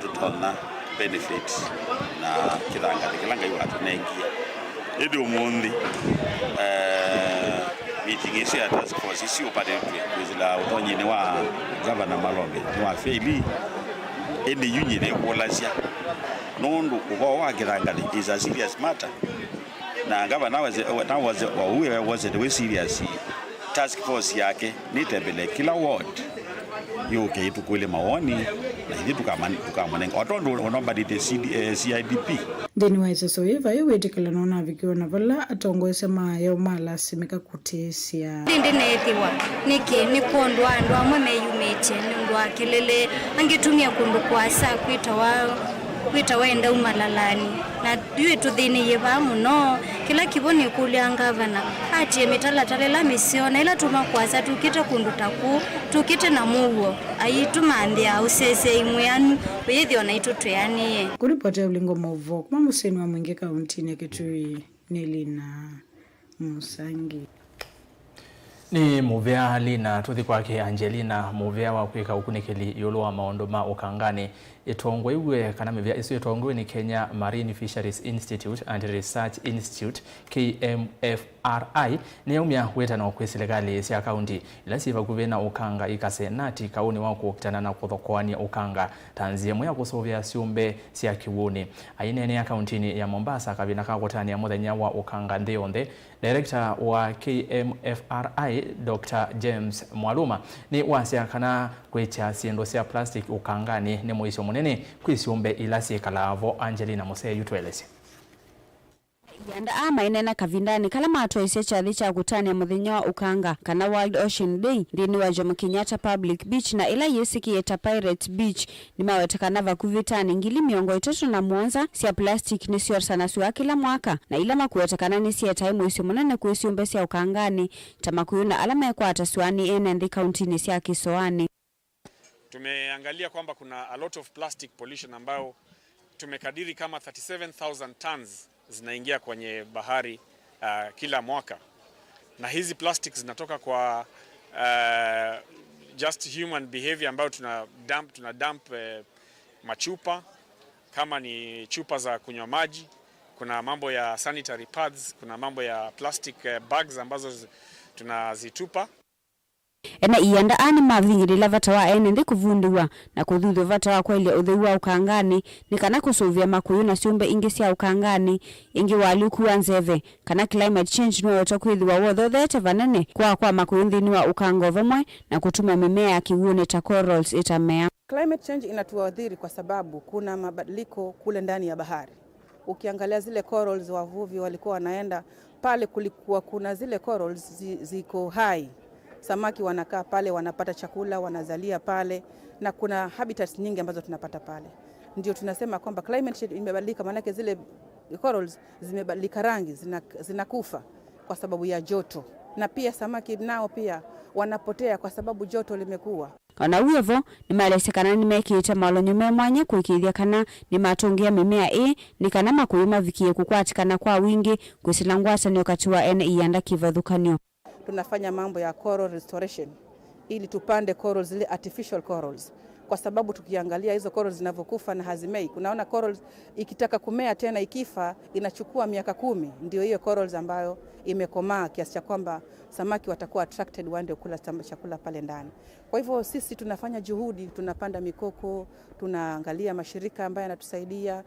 Speaker 11: tutona benefits na kithanga yu atunengia idi umundi meeting isi ya task force isi upate kwizila utonyini wa Governor Malombe ni wa faili indi yunyine kuolasia nundu uko wa kithanga is a serious matter na Governor was the serious task force yake nitembele kila ward yuke itukule maoni na hivi tukamanenga otondo onomba dite CIDP
Speaker 30: deni waisa soiva yewetikala nona vikiwa na vala atongwese mayo mala simika kutesia
Speaker 12: ndinde nethiwa ni kondwa ndo amwe meyumete ndo akelele angetumia kundu kwa saa kwita wenda umalalani na yue tuthini yeva muno kila kiboni kulia ngavana ati emitala talela misiona ila tumakwasa tukite kundu taku tukite na Mauvoo aitumandhia usese imweanu wethi ona itutweanie
Speaker 30: kuripotea ulingo Mauvoo kuma museni wa mwingi kaunti ya Kitui Nelina Musangi
Speaker 1: ni muvea lina tuthi kwake Angelina muvea wa kwika ukunikeli yolo wa maondo ma ukangani itongwe iwe kana mivea isu itongwe ni Kenya Marine Fisheries Institute and Research Institute KMFRI ni umya weta na ukwesi legali isi akaunti ila siva kuvena ukanga ikasenati kauni wako kitana na kuthokoani ukanga tanzie mwya kusovya siumbe siya kiwuni ainene akauntini ya Mombasa kabina kakotani ya muthenya wa ukanga nthionde Director wa KMFRI Dr. James Mwaluma ni wasia kana kwecha siendo sia plastic ukangani ni muisho munene kwisiumbe ilasi kalavo Angelina Musee yutwelese
Speaker 13: yanda ama inena kavindani kala matwaise chathi cha kutania muthenya wa ukanga kana World Ocean Day ndini wa Jomo Kenyatta Public Beach na ila yesikieta Pirate Beach ni mawetekana vakuvitani ngili miongo 37 sia plastic ni sio sana suwa kila mwaka na ila makuwetekana ni sia time isi munene kuisiumbe sia ukangani tamakuyuna alama ya kwa atasuani NND County ni sia kisoani.
Speaker 14: Tumeangalia kwamba kuna a lot of plastic pollution ambayo tumekadiri kama 37,000 tons zinaingia kwenye bahari kila mwaka, na hizi plastics zinatoka kwa just human behavior ambayo tuna dump machupa kama ni chupa za kunywa maji, kuna mambo ya sanitary pads, kuna mambo ya plastic bags ambazo tunazitupa.
Speaker 13: ena ianda ani mavingirila vata wa NND kuvundiwa na kuthuthu vata wa kweli utheu wa ukangani ni kana kusuvia makuyu na ciumbe ingi cia ukangani ingi waluku wa nzeve kana climate change no yotakwithiwa wothothete vanene kwa makuyu nthini wa ukango vamwe na kutuma mimea ya kiwune ta corals itamea.
Speaker 4: Climate change inatuathiri kwa sababu kuna mabadiliko kule ndani ya bahari. Ukiangalia zile corals wavuvi walikuwa wanaenda pale, kulikuwa kuna zile corals ziko hai. Samaki wanakaa pale, wanapata chakula, wanazalia pale, na kuna habitats nyingi ambazo tunapata pale. Ndio tunasema kwamba climate change imebadilika, maana zile corals zimebadilika rangi, zinakufa kwa sababu ya joto. Na pia samaki nao pia wanapotea kwa sababu joto limekuwa.
Speaker 13: Ona uyevo ni malesekana nimekite malonyo memwanya kuikithia kana ni matungia mimea ni kana makuyuma vikie kukwatikana kwa wingi kusilangwata ni wakati wa ianda kivathukanio.
Speaker 4: Tunafanya mambo ya coral restoration ili tupande corals zile artificial corals, kwa sababu tukiangalia hizo corals zinavyokufa na hazimei, kunaona corals ikitaka kumea tena ikifa inachukua miaka 10, ndio hiyo corals ambayo imekomaa kiasi cha kwamba samaki watakuwa attracted waende kula chakula pale ndani. Kwa hivyo sisi tunafanya juhudi, tunapanda mikoko, tunaangalia mashirika ambayo yanatusaidia.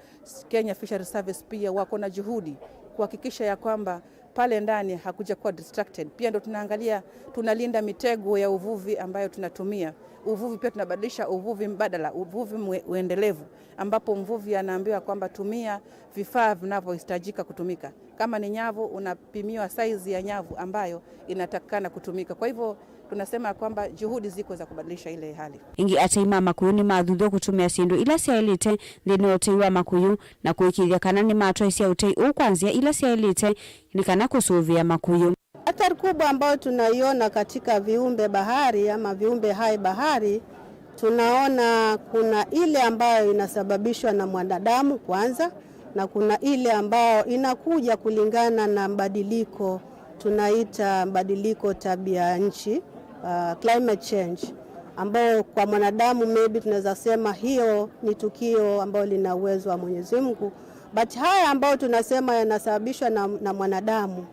Speaker 4: Kenya Fisheries Service pia wako na juhudi kuhakikisha ya kwamba pale ndani hakuja kuwa distracted. Pia ndo tunaangalia, tunalinda mitego ya uvuvi ambayo tunatumia. Uvuvi pia tunabadilisha uvuvi mbadala, uvuvi uendelevu, ambapo mvuvi anaambiwa kwamba tumia vifaa vinavyohitajika kutumika. Kama ni nyavu, unapimiwa size ya nyavu ambayo inatakana kutumika. Kwa hivyo tunasema kwamba juhudi ziko za kubadilisha ile hali.
Speaker 13: Ingi ataima makuyu ni mathutho kutumia sindu ila siailite thini uteiwa makuyu na kuikithia kana ni matwaisia utei ukwanzia ila siailite ni kana kusuvia makuyu.
Speaker 10: Hatari kubwa ambayo tunaiona katika viumbe bahari ama viumbe hai bahari, tunaona kuna ile ambayo inasababishwa na mwanadamu kwanza, na kuna ile ambayo inakuja kulingana na mbadiliko, tunaita mbadiliko tabia nchi, climate change, ambao kwa mwanadamu maybe tunaweza sema hiyo ni tukio ambalo lina uwezo wa Mwenyezi Mungu, but haya ambao tunasema yanasababishwa na mwanadamu,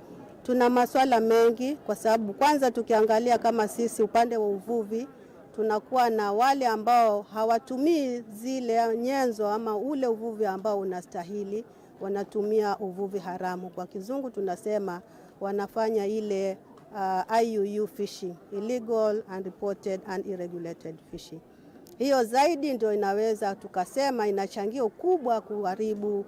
Speaker 10: tuna maswala mengi, kwa sababu kwanza tukiangalia kama sisi upande wa uvuvi, tunakuwa na wale ambao hawatumii zile nyenzo ama ule uvuvi ambao unastahili, wanatumia uvuvi haramu. Kwa kizungu tunasema wanafanya ile IUU fishing, illegal, unreported and irregulated fishing. Hiyo zaidi ndio inaweza tukasema inachangia kubwa kuharibu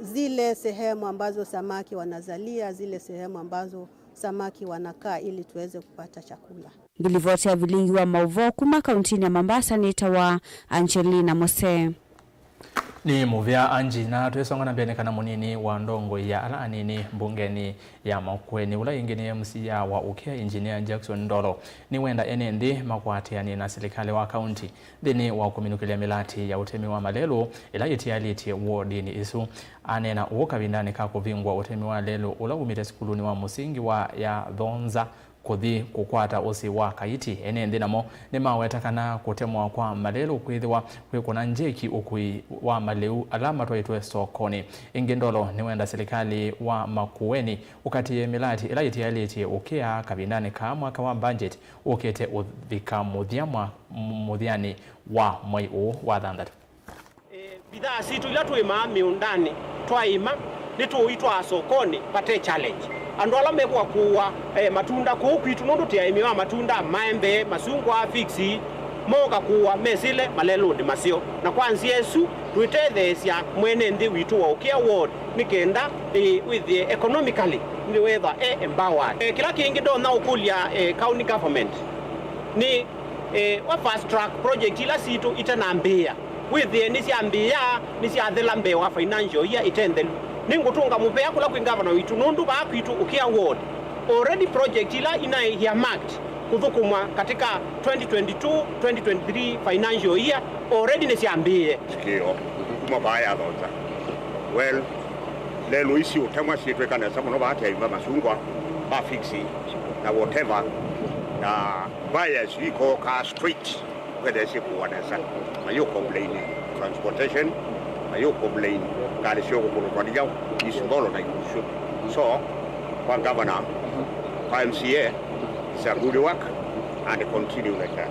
Speaker 10: zile sehemu ambazo samaki wanazalia, zile sehemu ambazo samaki wanakaa ili tuweze kupata chakula.
Speaker 13: Ngilivotea Vilingi wa Mauvoo kuma kauntini ya Mombasa ni tawa Angelina Mose.
Speaker 1: Ni muvya anji na tuesonga na bianekana munini wa ndongo ya ala anini mbungeni ya Makweni ula ingine MC ya wa Ukea Engineer Jackson Ndolo ni wenda NND makwatiani na serikali wa kaunti dhini wa kuminukilia milati ya utemi wa malelu ila itialiti wodi ni isu anena uoka vindani kako vingwa utemi wa lelu ula umite sikuluni wa musingi wa ya dhonza kuthi kukwata usi wa kaiti NND namo ni mawetakana kutemwa kwa malelu kwithiwa kwikuna njeki ukui wa maleu alama twaitwe sokoni Ndolo ni wenda serikali wa Makueni ukati milati ila itialiti Ukea kabindani ka mwaka wa budget ukete uthika muthiani wa mwai wa thandatu.
Speaker 15: Bidhaa situ ila tuima miundani twaima nituitwa sokoni pate challenge andu ala mekwa kuwa matunda kukwitu nundu tiaimiwa matunda maembe masungwa fixi moka kuwa mesile malelu ndi masio na kwanzi Yesu tuitethesia mwene ndi witu wa Ukea ward nikenda with the economically ni whether empowered kila kingi ndo na ukulia county government ni wa fast track project ila situ itanambia with the nisiathela mbewa financial year itendelu ningutunga mupea kula kwa governor witu nundu ba kwitu Ukea ward already project ila ina ya marked kuthukumwa katika 2022-2023 financial year already nisiambie
Speaker 16: sikio kuma baya thonza well lelo isi utemwa sietwe kana samuno ba ati aiva masungwa ba fixi na whatever na buyers iko ka street where they kuwanesa mayo complain transportation mayo complain kale sio ko kwa ndio isindolo na issue so kwa governor kwa MCA it's a good work and continue like that.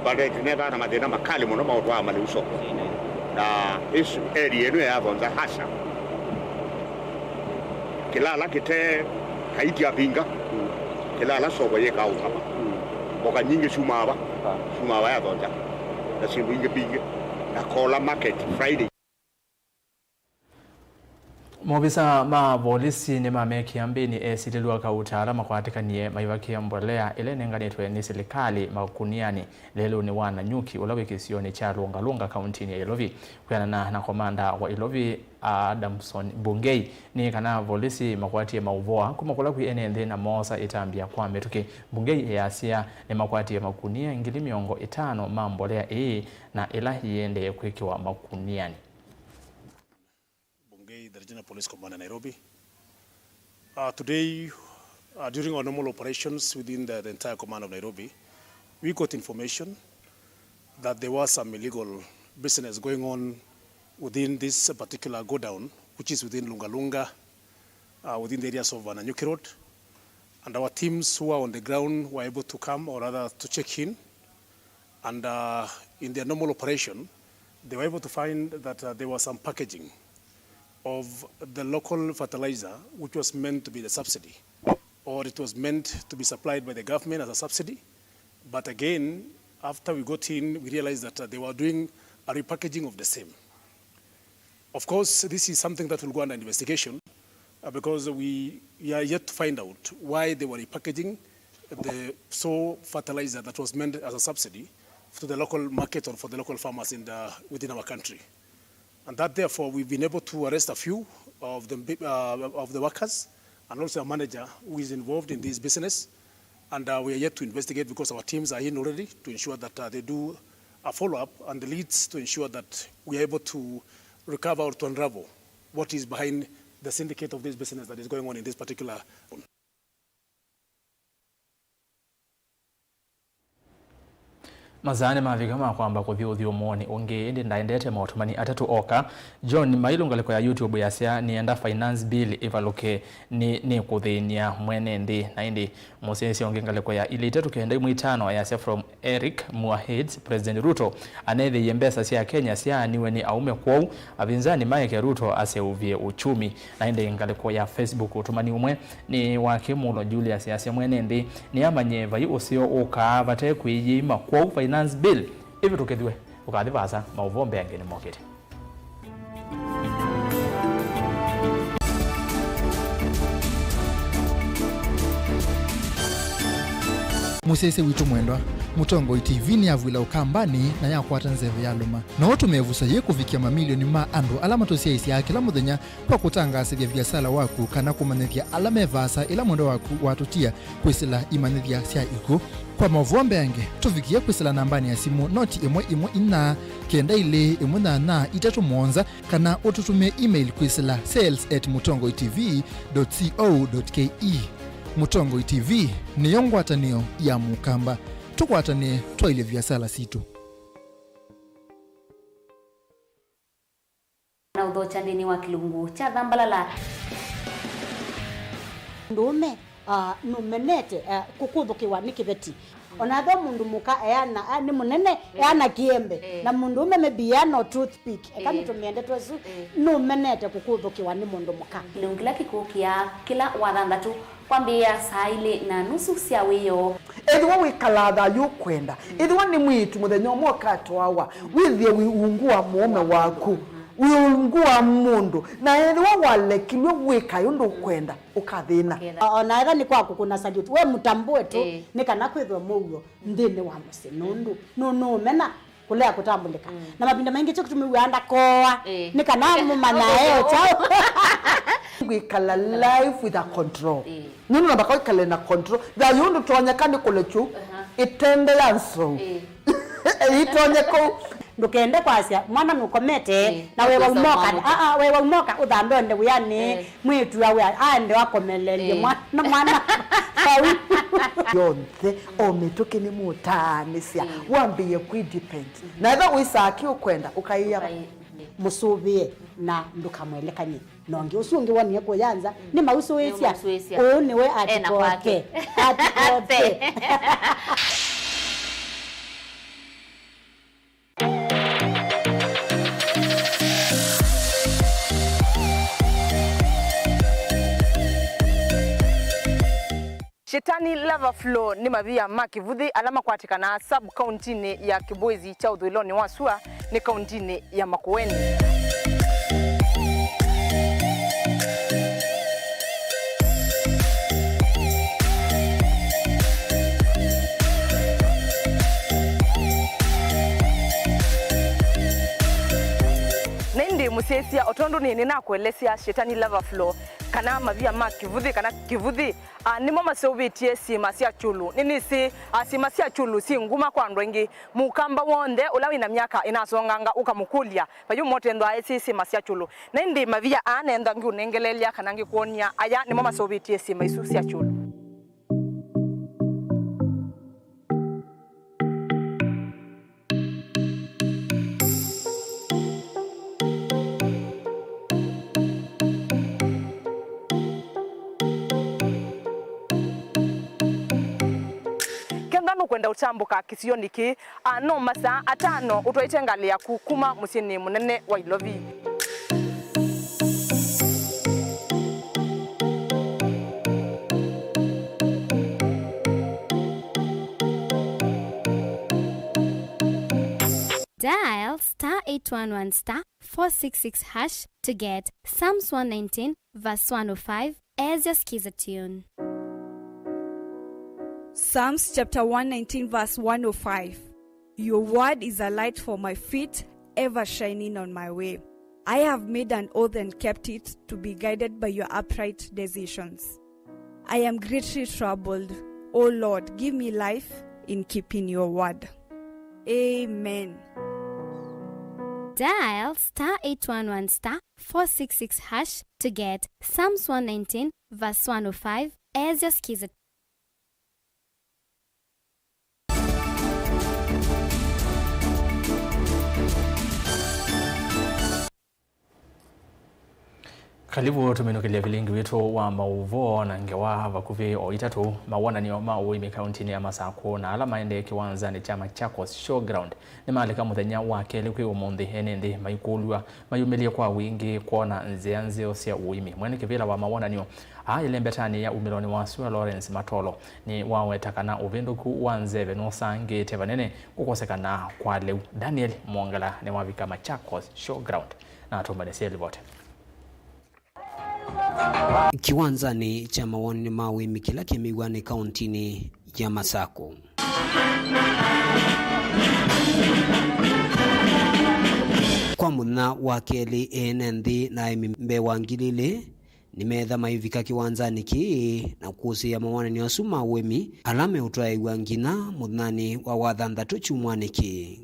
Speaker 16: But it's never na madena makali muno mautwa maliuso na isu area eno ya vonza hasa kilala kite haiti abinga kilala sobo ye ka ukapa boka nyingi sumaba ya vonza na sindu inge binge na kola market Friday.
Speaker 1: Mobisa ma polisi ni mameki ambini esililwa ka utalama kwa atika niye maivaki ya mbolea ile nenganetwe ni serikali makuniani lelo ni wana nyuki ulawe kisioni cha lunga kauntini ya Ilovi kuyana na komanda wa Ilovi Adamson Bungei ni kana polisi makwati ya Mauvoo kumakula kui NND na mosa itambia kwa metuke Bungei ya asia ni makwati ya makunia ingili miongo 5 mambolea na ilahi yende kwekiwa makuniani.
Speaker 17: The Regional Police Command in Nairobi. Today, during our normal operations within the entire command of Nairobi, we got information that there was some illegal business going on within this particular go-down, which is within Lunga, within the areas of Nanyuki Road. And our teams who are on the ground were able to come, or rather to check in. And in their normal operation, they were able to find that there was some packaging of the local fertilizer, which was meant to be the subsidy, or it was meant to be supplied by the government as a subsidy. But again, after we got in, we realized that they were doing a repackaging of the same. Of course, this is something that will go under investigation because we are yet to find out why they were repackaging the fertilizer that was meant as a subsidy to the local market or for the local farmers within our country. And that therefore we've been able to arrest a few of the workers and also a manager who is involved in this business. And we are yet to investigate because our teams are in already to ensure that they do a follow-up and the leads to ensure that we are able to recover or to unravel what is behind the syndicate of this business that is going on in this particular.
Speaker 1: Mazane mavigama kwamba kwa vyo mwoni unge indi ndaendete mautumani atatu oka John mailunga liko ya YouTube ya siya ni enda finance bill ivaluke ni kudhinia mwene ndi na indi musesi ongenga liko ya ili itetu kenda imuitano ya siya from Eric Muahid President Ruto anethe yembesa siya Kenya siya niwe ni aume kwau avinzani Mike Ruto ase uvie uchumi na indi ingaliko ya Facebook utumani umwe ni wakimulo Julius ya siya mwene ndi ni amanyeva yu usio uka vate kuijima kwau finance bill hivi tukediwe ukadivasa Mauvoo mbenge ni mokete.
Speaker 18: Musese witu mwendwa Mutongo TV ni avwila ukambani na yakwata nzeve ya luma na watu mevusa ye kuvikia mamilioni ma ando alama tosia isi ya kila muthenya kwa kutangasithia biasala waku kana kumanithia alama evasa ila mwendo waku watutia kwisila imanithia sia iku kwa Mauvoo mbenge tuvikia kwisila nambani ya simu noti imwe ina kenda ile imwe na itatu monza kana ututume email kwisila sales@mutongotv.co.ke. Mutongo TV ni yongwatanio ya mukamba tukwatane twaile biasala situ
Speaker 19: na udhocha ndini wa kilungu cha dhambalala
Speaker 20: ndume numenete kukuthukiwa ni kiveti onatho mundu muka eana ni munene eana kiembe na mundu ume mebia no toothpick kama tumiende twesu numenete kukuthukiwa ni mundu muka
Speaker 19: kilungila kikukia kila wathandatu kwambia saa ile na nusu cia wiyo
Speaker 21: edwa wikalatha yukwenda edwa ni mwitu muthenya umwe katwawa withie wiungua muome waku wiungua mundu na edwa walekilwe wika yundu kwenda ukathina
Speaker 20: ona ega ni kwaku kuna salute we mutambue tu ni kana kwithwa muyo ndini wa musi nundu no mena kulea kutambulika na mabinda maingi cyo kutumiwa anda koa ni kana mumana chao
Speaker 21: wikala life with a control nini nabaka wikala na control da yundu tuonyekani kulechu itende lanso itonyeko
Speaker 20: ndukende kwasia mwana nukomete na wewe umoka wewe umoka udhandonde uyani mwitu yawe ande wakomelelie mwana
Speaker 21: yonte ometoke ni mutanisia wambie kudepend na eva uisaki ukwenda ukaiya
Speaker 20: musubie na ndukamwelekanye nonge usungi wani yako yanza ni mausu wesia niwe atikote
Speaker 2: Shetani lava flow ni mavia makivuthi alama kwatikana sub county ya Kibwezi cha Udhiloni wasua ni county ya Makueni. Nindi musesia otondo ni nina kuelesia Shetani lava flow kana mavia makivuthi kana kivuthi ni mama sovitie sima sia chulu nini si sima sia chulu si nguma kwa ndwengi mukamba wonde ulawi na miaka inasonganga ukamukulia bayu motendo aisi sima sia chulu nindi mavia anenda ngi unengelelia kana ngi kuonia aya ni mama sovitie sima isu sia chulu. Kwenda utambuka kisioniki no masa atano utwaitengalia kukuma musini munene wa Ilovi.
Speaker 3: Dial *811*466# to get Psalms 119 verse 105 as your skiza tune.
Speaker 22: Psalms chapter 119 verse 105. Your word is a light for my feet, ever shining on my way. I have made an oath and kept it to be guided by your upright decisions. I am greatly troubled. O Lord, give me life in keeping your word. Amen.
Speaker 3: Dial *811*466# to get Psalms 119 verse 105 as your skiza.
Speaker 1: Karibu tumenukilia Vilingi wetu wa Mauvoo na ngewa vakuvi o itatu mawana ni Mauvoo ime county ya Masako na alama ende kiwanza ni chama Chakos Showground ni mahali kama muthenya wa keli kwi umuthi enende maikulwa mayumilie kwa wingi kuona nzianze osia uimi mwene kivila wa mawana niyo ile mbetani ya umiloni wa Sua Lawrence Matolo ni wawetakana uvinduku wa nzeve no sange tevanene kukosekana kwa leu Daniel Mwangala ni wavika Machakos Showground na tumbalesia livote.
Speaker 23: Kiwanzani cha mawani mawimi kila kimiwani kauntini ya Masako. Kwa muna wakeli enenthi na imimbe wangilile nimetha maivika kiwanzani ki na kusi ya mawani ni wasuma wemi alame utwae wangina mudnani wa wathandatu chumwani ki.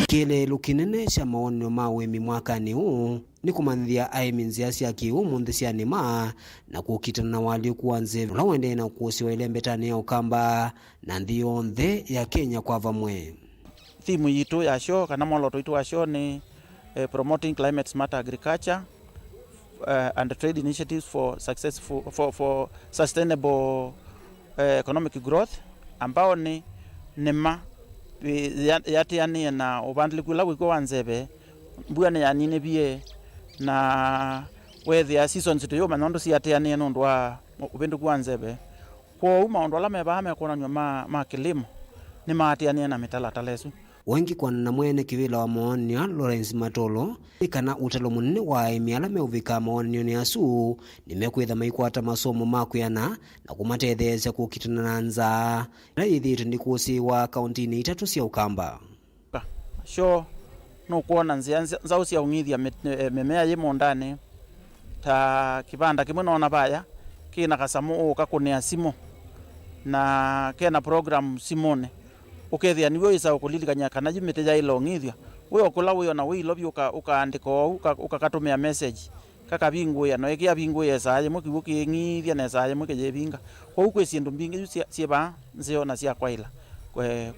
Speaker 23: Kile lukinene cha maonyo mawemi mwakani huu ni kumanthia aiminzia cia kiu munthi cia nima na kukitana na wali kuanze lawende na kusiwa ile mbetani ya ukamba na nthi yonthe ya Kenya kwa vamwe.
Speaker 24: Thimu yitu ya show kana moloto yitu wa show ni promoting climate smart agriculture and trade initiatives for sustainable economic growth ambao ni nema yati yani na ubandli kula wiko wanzebe mbwana yani ne bie na weather seasons to yo manondo si yati yani ndo wa ubendu kwanzebe kwa uma ndo la meba ame kona nyoma ma kilimo ni mati yani na mitala talesu
Speaker 23: wengi kwa na mwene kivila wa Maonio Lawrence Matolo ikana utalo munene wa imiala meuvika Maonio ni asu nimekwitha maikwata masomo makuyana na kumatethesya kukitana na nza na ithitu ndikusi wa kauntini itatu cia ukamba
Speaker 24: sho no kuona nzao cia ungithia memea yemo ndani ta kibanda kimwe nona baya kina kasamu ukakunia simo na kena program simone ukethia niwe isa ukulilika kana jimete ja ilo ngithia we okula we na we love ukaandika ukakatumia message kaka bingu ya no ekia bingu ya saye mukibuki ngithia na saye mukeje binga kwa uko esindu mbingi sieba nzeo na sia kwaila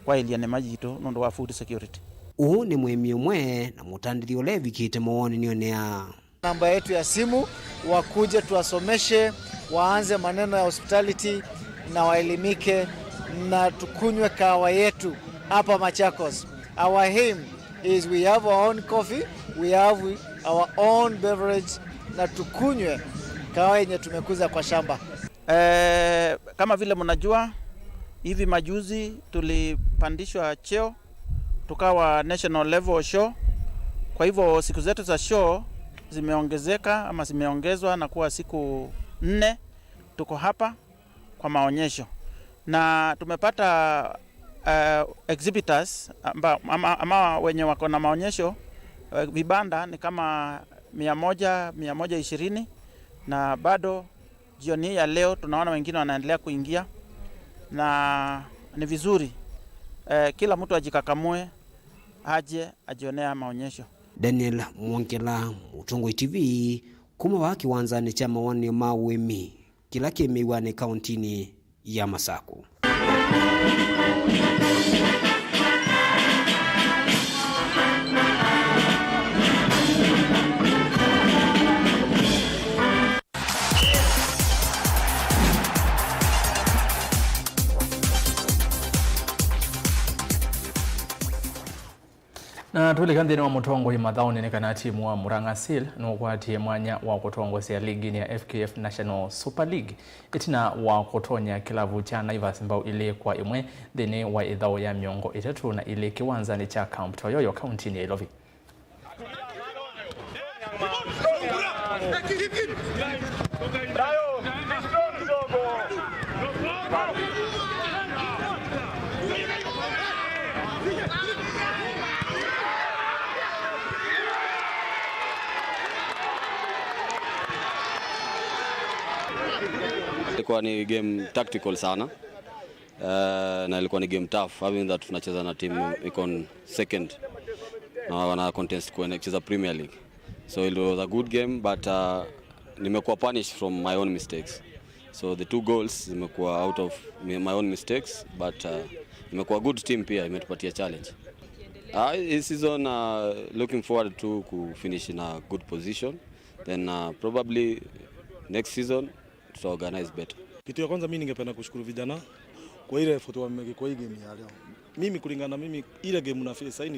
Speaker 24: kwa ilia ne majito nondo wa food security.
Speaker 23: Huu ni muhimi umwe na mutandiri ole vikite mawoni nionea
Speaker 25: namba yetu ya simu wakuje tuwasomeshe waanze maneno ya hospitality na waelimike na tukunywe kawa yetu hapa Machakos. Our aim is we have our own coffee, we have our own beverage na tukunywe kahawa yenye tumekuza kwa shamba.
Speaker 24: Kama vile mnajua, hivi majuzi tulipandishwa cheo tukawa national level show. Kwa hivyo siku zetu za show zimeongezeka ama zimeongezwa na kuwa siku 4. Tuko hapa kwa maonyesho na tumepata exhibitors ama wenye wako na maonyesho vibanda ni kama 120 na bado jioni ya leo tunaona wengine wanaendelea kuingia na ni vizuri kila mtu ajikakamue aje ajionea maonyesho.
Speaker 23: Daniel Mwongela, Mutongoi TV, kuma wa kiwanzani cha maonio mawemi kila kimiwane kauntini ya Masako.
Speaker 1: Na tulikanthini wa mutongo imathao nenekana timu wa Murang'a Seal nukwatie mwanya wa kutongosia ligi ya FKF National Super League itina wa kutonya kilavu cha Naivas mbao ile kwa imwe thini wa ithao ya miongo 3 na ile kiwanzani cha Camp Toyoyo kauntini ya Ilovi.
Speaker 5: Ilikuwa ni game tactical sana na ilikuwa ni game tough, having that tunacheza na team iko second na wana contest kucheza Premier League, so it was a good game but nimekuwa punished from my own mistakes, so the 2 goals zimekuwa out of my own mistakes but imekuwa good team pia imetupatia challenge. This season looking forward to finish in a good position, then probably next season to organize better.
Speaker 17: Kitu ya kwanza mimi ningependa kushukuru vijana kwa ile effort wameweka kwa hii game ya leo. Mimi kulingana na mimi ile game na face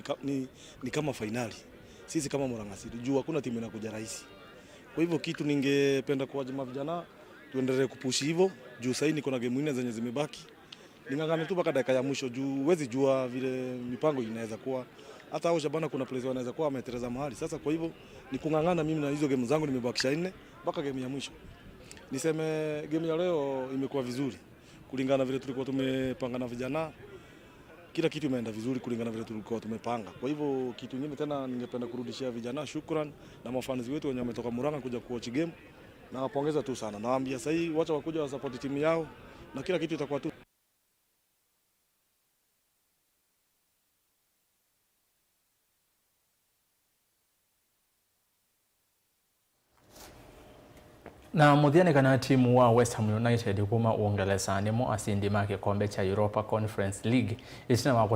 Speaker 17: ni kama finali. Sisi kama Murang'a Seal juu hakuna timu inakuja rahisi. Kwa hivyo kitu ningependa kwa jamaa vijana tuendelee kupush hivyo juu sasa niko na game 4 zenye zimebaki. Ningangane tu mpaka dakika ya mwisho juu huwezi jua vile mipango inaweza kuwa. Hata hao Shabana kuna players wanaweza kuwa wameteleza mahali. Sasa kwa hivyo ni kungangana mimi na hizo game zangu nimebakisha 4 mpaka game ya mwisho. Niseme game ya leo imekuwa vizuri kulingana vile tulikuwa tumepanga na vijana, kila kitu imeenda vizuri kulingana vile tulikuwa tumepanga. Kwa hivyo kitu kingine tena ningependa kurudishia vijana shukrani na mafans wetu wenye wametoka Murang'a kuja kuwatch game, na wapongeza tu sana. Nawaambia sasa hii wacha wakuja wa support timu yao na kila kitu itakuwa tu.
Speaker 1: Na muthiani kana timu wa West Ham United kuma Uingereza nimo asindi make kombe cha Europa Conference League itina